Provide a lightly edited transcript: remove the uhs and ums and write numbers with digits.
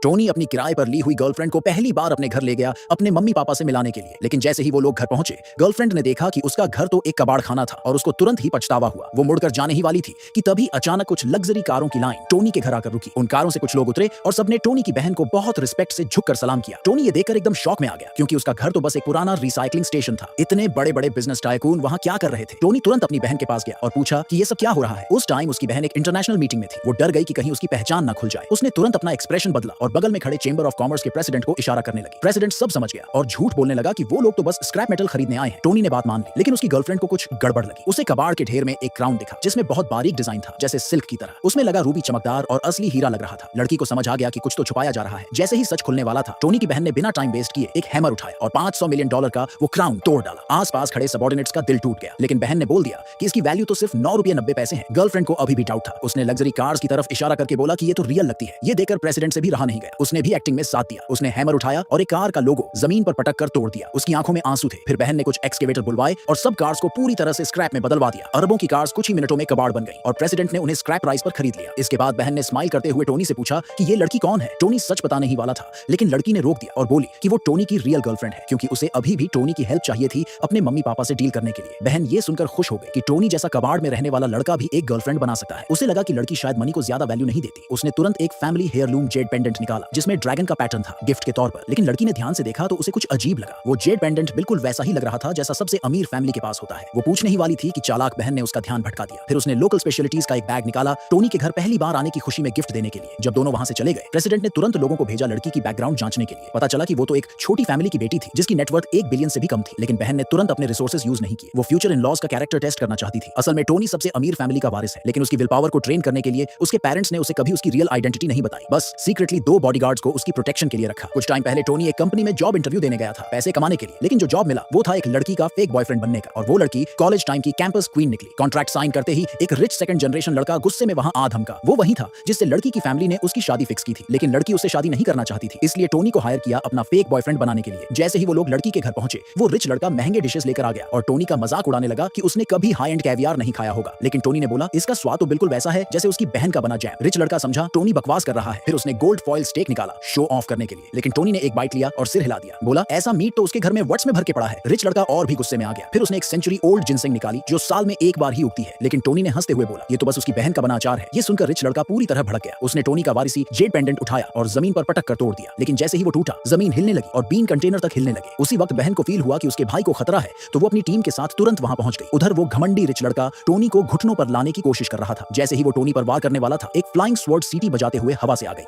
Tony अपनी किराए पर ली हुई गर्लफ्रेंड को पहली बार अपने घर ले गया अपने मम्मी पापा से मिलाने के लिए। लेकिन जैसे ही वो लोग घर पहुंचे, गर्लफ्रेंड ने देखा कि उसका घर तो एक कबाड़ खाना था और उसको तुरंत ही पछतावा हुआ। वो मुड़कर जाने ही वाली थी कि तभी अचानक कुछ लग्जरी कारों की लाइन टोनी के घर आकर रुकी। उन कारों से कुछ लोग उतरे और सबने टोनी की बहन को बहुत रिस्पेक्ट से झुककर सलाम किया। टोनी ये देखकर एकदम शॉक में आ गया, क्योंकि उसका घर तो बस एक पुराना रिसाइकलिंग स्टेशन था। इतने बड़े बड़े बिजनेस टाइकून वहां क्या कर रहे थे? टोनी तुरंत अपनी बहन के पास गया और पूछा कि ये सब क्या हो रहा है। उस टाइम उसकी बहन एक इंटरनेशनल मीटिंग में थी। वो डर गई कि कहीं उसकी पहचान न खुल जाए। उसने तुरंत अपना एक्सप्रेशन बदला और बगल में खड़े चेंबर ऑफ कॉमर्स के प्रेसिडेंट को इशारा करने लगी। प्रेसिडेंट सब समझ गया और झूठ बोलने लगा कि वो लोग तो बस स्क्रैप मेटल खरीदने आए हैं। टोनी ने बात मान ली, लेकिन उसकी गर्लफ्रेंड को कुछ गड़बड़ लगी। उसे कबाड़ के ढेर में एक क्राउन दिखा जिसमें बहुत बारीक डिजाइन था, जैसे सिल्क की तरह। उसमें लगा रूबी चमकदार और असली हीरा लग रहा था। लड़की को समझ आ गया कि कुछ तो छुपाया जा रहा है। जैसे ही सच खुलने वाला था, टोनी की बहन ने बिना टाइम वेस्ट किए एक हैमर उठाया और $500 मिलियन का वो क्राउन तोड़ डाला। आसपास खड़े सबऑर्डिनेट्स का दिल टूट गया, लेकिन बहन ने बोल दिया कि इसकी वैल्यू तो सिर्फ ₹9.90 है। गर्लफ्रेंड को अभी भी डाउट था। उसने लग्जरी कार्स की तरफ इशारा करके बोला कि ये तो रियल लगती है। ये देखकर प्रेसिडेंट से भी रहा नहीं गया। उसने भी एक्टिंग में साथ दिया। उसने हैमर उठाया और एक कार का लोगो जमीन पर पटक कर तोड़ दिया। उसकी आंखों में आंसू थे। फिर बहन ने कुछ एक्सकेवेटर बुलवाए और सब कार्स को पूरी तरह से स्क्रैप में बदलवा दिया। अरबों की कार्स कुछ ही मिनटों में कबाड़ बन गई और प्रेसिडेंट ने उन्हें स्क्रैप प्राइस पर खरीद लिया। इसके बाद बहन ने स्माइल करते हुए टोनी से पूछा कि ये लड़की कौन है। टोनी सच बताने ही वाला था, लेकिन लड़की ने रोक दिया और बोली कि वो टोनी की रियल गर्लफ्रेंड है, क्योंकि उसे अभी भी टोनी की हेल्प चाहिए थी अपने मम्मी पापा से डील करने के लिए। बहन ये सुनकर खुश हो गई कि टोनी जैसा कबाड़ में रहने वाला लड़का भी एक गर्लफ्रेंड बना सकता है। उसे लगा कि लड़की शायद मनी को ज्यादा वैल्यू नहीं देती। उसने तुरंत एक फैमिली हेयरलूम जेड पेंडेंट निकाला जिसमें ड्रैगन का पैटर्न था गिफ्ट के तौर पर। लेकिन लड़की ने ध्यान से देखा तो उसे कुछ अजीब लगा। वो जेड पेंडेंट बिल्कुल वैसा ही लग रहा था जैसा सबसे अमीर फैमिली के पास होता है। वो पूछने ही वाली थी कि चालाक बहन ने उसका ध्यान भटका दिया। फिर उसने लोकल स्पेशलिटीज का एक बैग निकाला टोनी के घर पहली बार आने की खुशी में गिफ्ट देने के लिए। जब दोनों वहां से चले गए, प्रेसिडेंट ने तुरंत लोगों को भेजा लड़की की बैकग्राउंड जांचने के लिए। पता चला कि वो तो एक छोटी फैमिली की बेटी थी जिसकी नेटवर्थ 1 बिलियन से भी कम थी। लेकिन बहन ने तुरंत अपने रिसोर्सेज यूज नहीं किए। वो फ्यूचर इन लॉज का कैरेक्टर टेस्ट करना चाहती थी। असल में टोनी सबसे अमीर फैमिली का वारिस है, लेकिन उसकी विल पावर को ट्रेन करने के लिए उसके पेरेंट्स ने उसे कभी उसकी रियल आइडेंटिटी नहीं बताई। बस सीक्रेटली 2 बॉडीगार्ड्स को उसकी प्रोटेक्शन के लिए रखा। कुछ टाइम पहले टोनी एक कंपनी में जॉब इंटरव्यू देने गया था पैसे कमाने के लिए, लेकिन जो जॉब मिला वो था एक लड़की का फेक बॉयफ्रेंड बनने का। और वो लड़की कॉलेज टाइम की कैंपस क्वीन निकली। कॉन्ट्रैक्ट साइन करते ही एक रिच सेकंड जनरेशन लड़का गुस्से में वहां आ धमका। वो वही था जिससे लड़की की फैमिली ने उसकी शादी फिक्स की थी, लेकिन लड़की उससे शादी नहीं करना चाहती थी। इसलिए टोनी को हायर किया अपना फेक बॉयफ्रेंड बनाने के लिए। जैसे ही वो लोग लड़की के घर पहुंचे, वो रिच लड़का महंगे डिशेस लेकर आ गया और टोनी का मजाक उड़ाने लगा कि उसने कभी हाई एंड कैवियार नहीं खाया होगा। लेकिन टोनी ने बोला इसका स्वाद तो बिल्कुल वैसा है जैसे उसकी बहन का बना जैम। रिच लड़का समझा टोनी बकवास कर रहा है। फिर उसने गोल्ड फॉइल स्टेक निकाला शो ऑफ करने के लिए, लेकिन टोनी ने एक बाइट लिया और सिर हिला दिया। बोला ऐसा मीट तो उसके घर में वट्स में भर के पड़ा है। रिच लड़का और भी गुस्से में आ गया। फिर उसने एक सेंचुरी ओल्ड जिनसेंग निकाली जो साल में एक बार ही उगती है, लेकिन टोनी ने हंसते हुए बोला ये तो बस उसकी बहन का बना अचार है। ये सुनकर रिच लड़का पूरी तरह भड़क गया। उसने टोनी का वारिसी जेड पेंडेंट उठाया और जमीन पर पटक कर तोड़ दिया। लेकिन जैसे ही वो टूटा, जमीन हिलने लगी और बीन कंटेनर तक हिलने लगे। उसी वक्त बहन को फील हुआ कि उसके भाई को खतरा है, तो वो अपनी टीम के साथ तुरंत वहां पहुंच गई। उधर वो घमंडी रिच लड़का टोनी को घुटनों पर लाने की कोशिश कर रहा था। जैसे ही वो टोनी पर वार करने वाला था, एक फ्लाइंग स्वॉर्ड सीटी बजाते हुए हवा से आ गई।